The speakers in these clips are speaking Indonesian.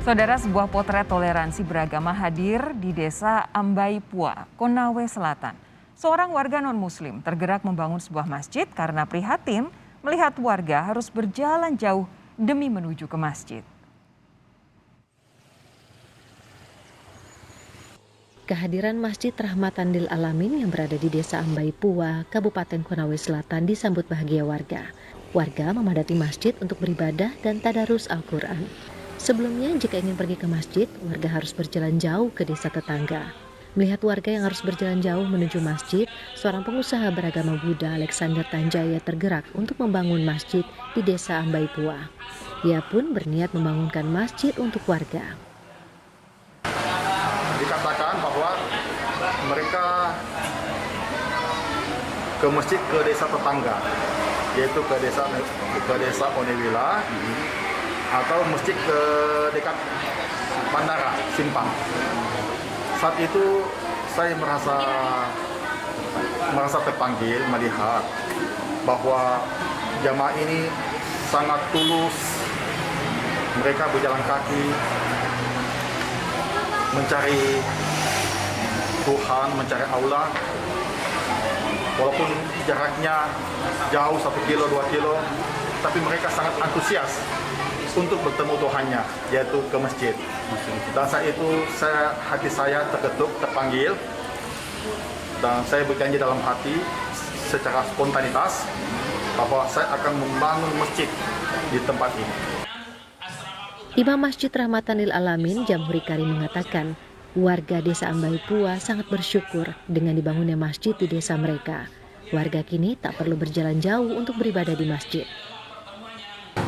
Saudara, sebuah potret toleransi beragama hadir di desa Ambaipua, Konawe Selatan. Seorang warga non-muslim tergerak membangun sebuah masjid karena prihatin melihat warga harus berjalan jauh demi menuju ke masjid. Kehadiran Masjid Rahmatan Lil Alamin yang berada di Desa Ambaipua, Kabupaten Konawe Selatan disambut bahagia warga. Warga memadati masjid untuk beribadah dan tadarus Al-Quran. Sebelumnya, jika ingin pergi ke masjid, warga harus berjalan jauh ke desa tetangga. Melihat warga yang harus berjalan jauh menuju masjid, seorang pengusaha beragama Buddha Alexander Tanjaya tergerak untuk membangun masjid di Desa Ambaipua. Ia pun berniat membangunkan masjid untuk warga. Dikatakan bahwa mereka ke masjid ke desa tetangga, yaitu ke desa Onewila atau masjid ke dekat bandara Simpang. Saat itu saya merasa terpanggil melihat bahwa jamaah ini sangat tulus. Mereka berjalan kaki mencari Tuhan, mencari Allah, walaupun jaraknya jauh 1 kilo, 2 kilo, tapi mereka sangat antusias untuk bertemu Tuhannya, yaitu ke masjid. Dan saat itu hati saya terketuk, terpanggil, dan saya berjanji dalam hati secara spontanitas bahwa saya akan membangun masjid di tempat ini. Imam Masjid Rahmatan Lil Alamin Jamhuri Karim mengatakan, warga desa Ambaipua sangat bersyukur dengan dibangunnya masjid di desa mereka. Warga kini tak perlu berjalan jauh untuk beribadah di masjid.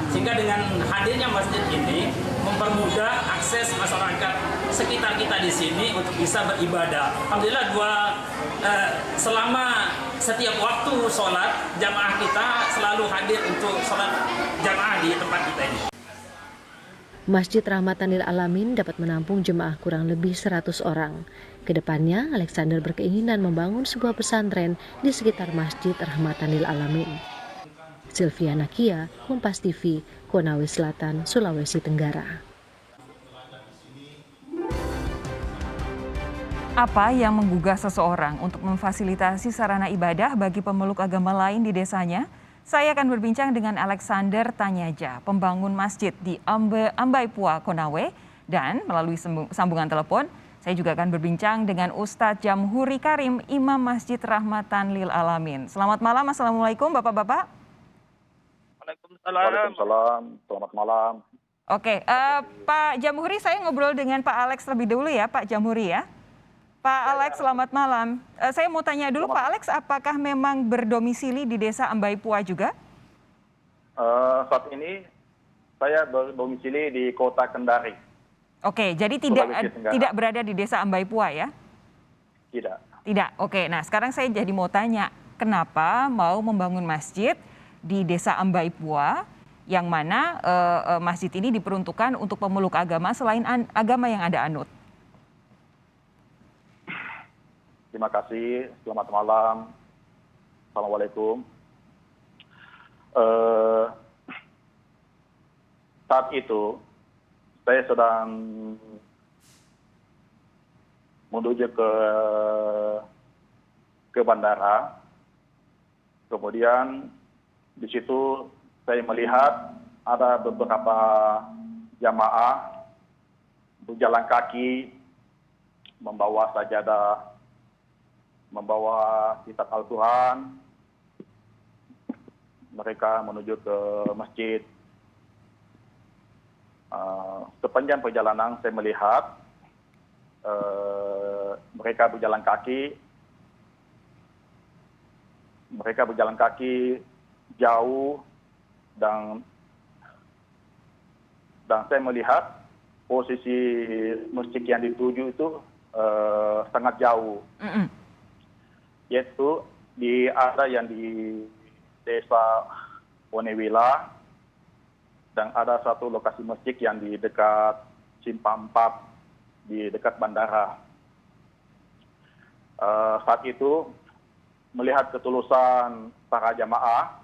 Sehingga dengan hadirnya masjid ini mempermudah akses masyarakat sekitar kita di sini untuk bisa beribadah. Alhamdulillah selama setiap waktu sholat, jamaah kita selalu hadir untuk sholat jamaah di tempat kita ini. Masjid Rahmatan Lil Alamin dapat menampung jemaah kurang lebih 100 orang. Kedepannya, Alexander berkeinginan membangun sebuah pesantren di sekitar Masjid Rahmatan Lil Alamin. Sylvia Nakia, Kompas TV, Konawe Selatan, Sulawesi Tenggara. Apa yang menggugah seseorang untuk memfasilitasi sarana ibadah bagi pemeluk agama lain di desanya? Saya akan berbincang dengan Alexander Tanyaja, pembangun masjid di Ambaipua, Konawe, dan melalui sambungan telepon, saya juga akan berbincang dengan Ustadz Jamhuri Karim, Imam Masjid Rahmatan Lil Alamin. Selamat malam, Assalamualaikum Bapak-Bapak. Waalaikumsalam, selamat malam. Oke, Pak Jamhuri, saya ngobrol dengan Pak Alex lebih dulu ya, Pak Jamhuri ya. Pak Alex, selamat malam. Saya mau tanya dulu, Pak Alex, apakah memang berdomisili di desa Ambaipua juga? Saat ini saya berdomisili di Kota Kendari. Oke, jadi tidak berada di desa Ambaipua ya? Tidak. Tidak, oke. Nah, sekarang saya jadi mau tanya, kenapa mau membangun masjid di desa Ambaipua, yang mana masjid ini diperuntukkan untuk pemeluk agama selain agama yang Anda anut? Terima kasih, selamat malam. Assalamualaikum. Saat itu, saya sedang menuju ke bandara. Kemudian di situ saya melihat ada beberapa jamaah berjalan kaki, membawa sajadah, membawa kitab Al-Quran. Mereka menuju ke masjid. Sepanjang perjalanan saya melihat mereka berjalan kaki jauh, dan saya melihat posisi masjid yang dituju itu sangat jauh. Yaitu ada yang di desa Onewila, dan ada satu lokasi masjid yang di dekat Simpang 4, di dekat bandara. Saat itu melihat ketulusan para jamaah,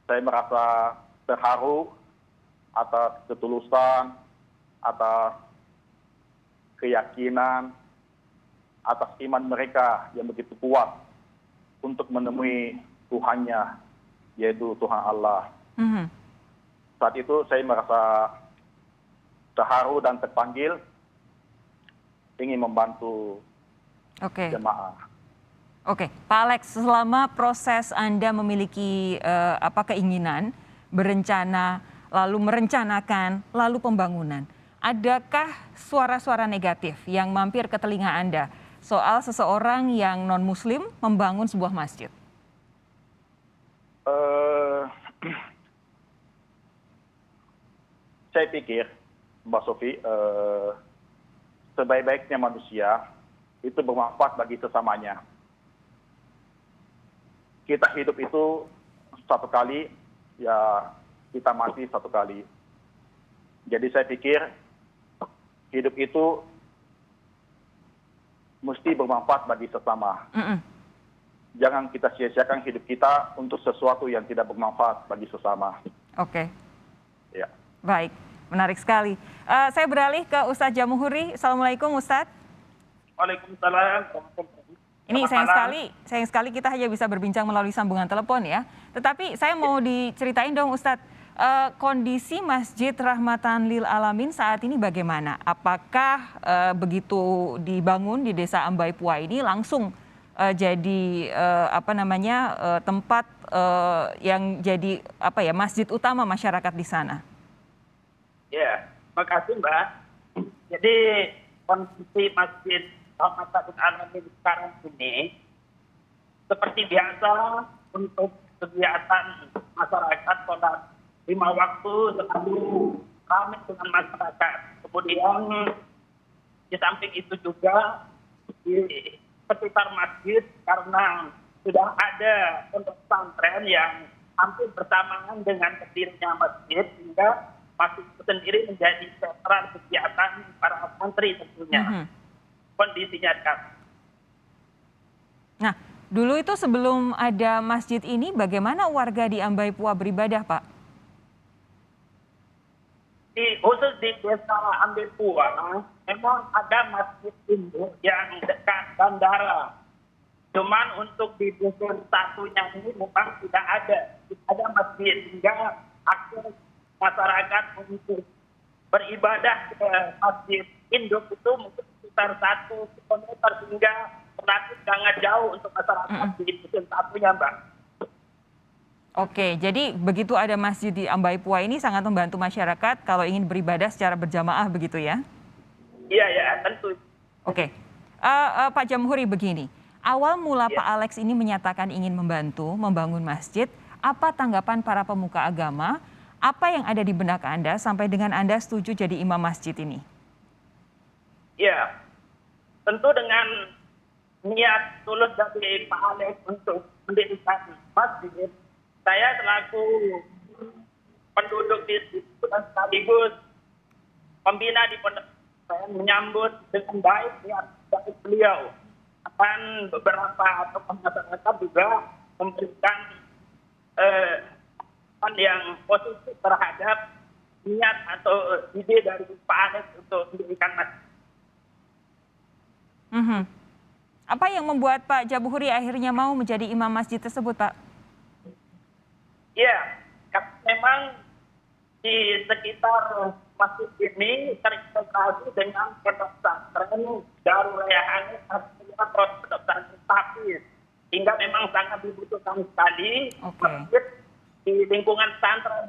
saya merasa terharu atas ketulusan atas keyakinan, atas iman mereka yang begitu kuat untuk menemui Tuhannya, yaitu Tuhan Allah. Saat itu saya merasa terharu dan terpanggil ingin membantu jemaah. Oke, Pak Alex, selama proses Anda memiliki keinginan, berencana, lalu merencanakan, lalu pembangunan, adakah suara-suara negatif yang mampir ke telinga Anda soal seseorang yang non-Muslim membangun sebuah masjid? Saya pikir, Mbak Sofi, sebaik-baiknya manusia itu bermanfaat bagi sesamanya. Kita hidup itu satu kali, ya kita mati satu kali. Jadi saya pikir hidup itu mesti bermanfaat bagi sesama. Jangan kita sia-siakan hidup kita untuk sesuatu yang tidak bermanfaat bagi sesama. Oke. Ya. Baik, menarik sekali. Saya beralih ke Ustadz Jamuhuri. Assalamualaikum Ustadz. Waalaikumsalam. Ini sayang sekali kita hanya bisa berbincang melalui sambungan telepon ya. Tetapi saya mau diceritain dong Ustadz, kondisi Masjid Rahmatan Lil Alamin saat ini bagaimana? Apakah begitu dibangun di Desa Ambaipua ini langsung jadi tempat yang jadi masjid utama masyarakat di sana? Ya, makasih Mbak. Jadi kondisi Masjid Rahmatan Lil Alamin sekarang ini seperti biasa untuk kegiatan masyarakat sholat 5 waktu selalu ramai dengan masyarakat. Kemudian di samping itu juga di sekitar masjid karena sudah ada pondok pesantren yang hampir bersamaan dengan berdirinya masjid sehingga masjid itu sendiri menjadi sentra kegiatan para santri tentunya. Kondisinya kan. Nah, dulu itu sebelum ada masjid ini bagaimana warga di Ambaipua beribadah, Pak? Khusus di Desa Ambaipua memang ada masjid induk yang dekat bandara. Cuman untuk di dusun satunya ini memang tidak ada masjid sehingga akses masyarakat untuk beribadah ke masjid induk itu mungkin sekitar 1 kilometer sehingga relatif sangat jauh untuk masyarakat di dusun satunya, Mbak. Oke, jadi begitu ada masjid di Ambaipua ini sangat membantu masyarakat kalau ingin beribadah secara berjamaah begitu ya? Iya, ya, tentu. Oke, Pak Jamhuri begini, awal mula Pak Alex ini menyatakan ingin membantu membangun masjid, apa tanggapan para pemuka agama, apa yang ada di benak Anda sampai dengan Anda setuju jadi imam masjid ini? Ya, tentu dengan niat tulus dari Pak Alex untuk mendirikan masjid, saya selaku penduduk di situ dan sekaligus pembina di pondok saya menyambut dengan baik niat dari beliau. Akan beberapa tokoh masyarakat juga memberikan yang positif terhadap niat atau ide dari Pak Alex untuk mendirikan masjid. Apa yang membuat Pak Jabuhuri akhirnya mau menjadi imam masjid tersebut, Pak? Ya, memang di sekitar masjid ini terintegrasi dengan pondok pesantren Darul Rayhan artinya pondok pesantren Tahfiz, hingga memang sangat dibutuhkan sekali masjid di lingkungan pesantren.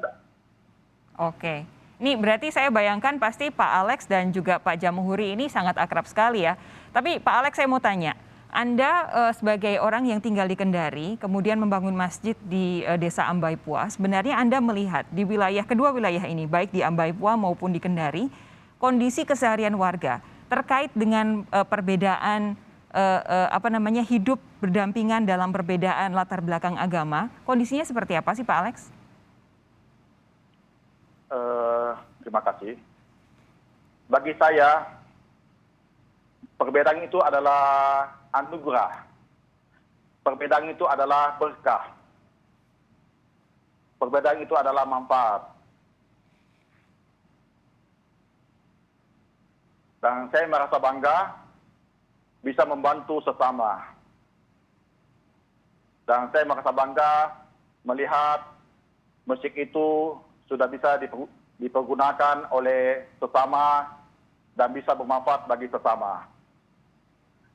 Oke. Ini berarti saya bayangkan pasti Pak Alex dan juga Pak Jamuhuri ini sangat akrab sekali ya. Tapi Pak Alex saya mau tanya, Anda sebagai orang yang tinggal di Kendari, kemudian membangun masjid di Desa Ambaipua, sebenarnya Anda melihat di kedua wilayah ini, baik di Ambaipua maupun di Kendari, kondisi keseharian warga terkait dengan perbedaan hidup berdampingan dalam perbedaan latar belakang agama, kondisinya seperti apa sih Pak Alex? Terima kasih. Bagi saya, perbedaan itu adalah anugerah. Perbedaan itu adalah berkah. Perbedaan itu adalah manfaat. Dan saya merasa bangga bisa membantu sesama. Dan saya merasa bangga melihat masjid itu sudah bisa dipergunakan oleh sesama dan bisa bermanfaat bagi sesama.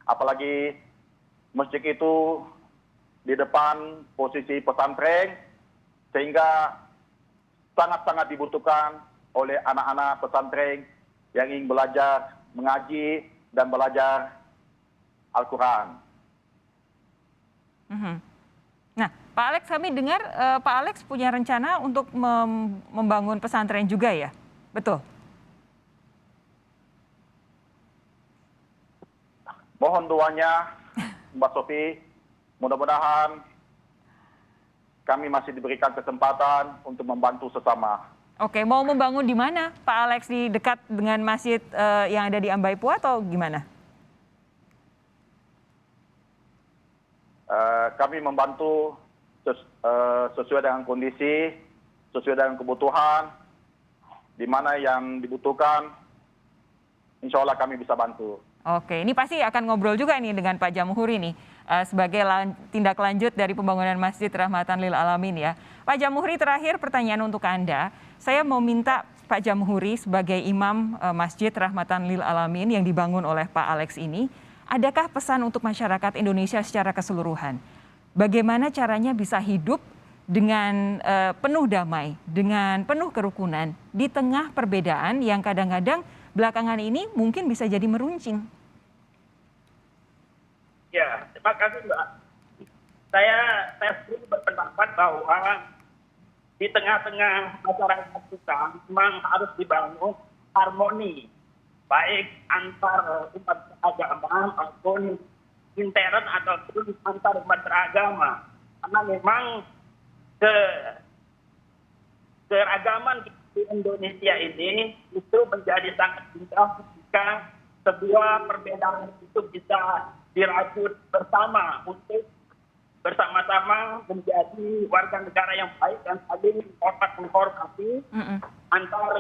Apalagi masjid itu di depan posisi pesantren, sehingga sangat-sangat dibutuhkan oleh anak-anak pesantren yang ingin belajar mengaji dan belajar Al-Quran. Nah, Pak Alex, kami dengar Pak Alex punya rencana untuk membangun pesantren juga ya? Betul? Mohon doanya, Mbak Sofi, mudah-mudahan kami masih diberikan kesempatan untuk membantu sesama. Oke, mau membangun di mana Pak Alex? Di dekat dengan masjid yang ada di Ambaipua atau gimana? Kami membantu sesuai dengan kondisi, sesuai dengan kebutuhan, di mana yang dibutuhkan, insya Allah kami bisa bantu. Oke, ini pasti akan ngobrol juga nih dengan Pak Jamhuri nih sebagai tindak lanjut dari pembangunan Masjid Rahmatan Lil Alamin ya. Pak Jamhuri, terakhir pertanyaan untuk Anda. Saya mau minta Pak Jamhuri sebagai imam Masjid Rahmatan Lil Alamin yang dibangun oleh Pak Alex ini, adakah pesan untuk masyarakat Indonesia secara keseluruhan? Bagaimana caranya bisa hidup dengan penuh damai, dengan penuh kerukunan di tengah perbedaan yang kadang-kadang belakangan ini mungkin bisa jadi meruncing? Ya, terima kasih Mbak. Saya sendiri berpendapat bahwa di tengah-tengah masyarakat kita memang harus dibangun harmoni, baik antar umat beragama maupun intern ataupun antar umat beragama. Karena memang keragaman di Indonesia ini itu menjadi sangat indah jika sebuah perbedaan itu bisa dirajut bersama untuk bersama-sama menjadi warga negara yang baik dan saling menghormati antar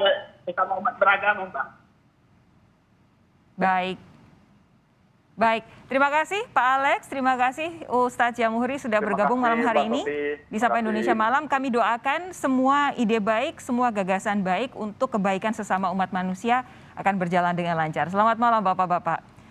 sesama umat beragama, Mbak. Baik, terima kasih Pak Alex, terima kasih Ustadz Jamhuri sudah bergabung malam hari ini di Sapa Indonesia Malam. Kami doakan semua ide baik, semua gagasan baik untuk kebaikan sesama umat manusia akan berjalan dengan lancar. Selamat malam Bapak-Bapak.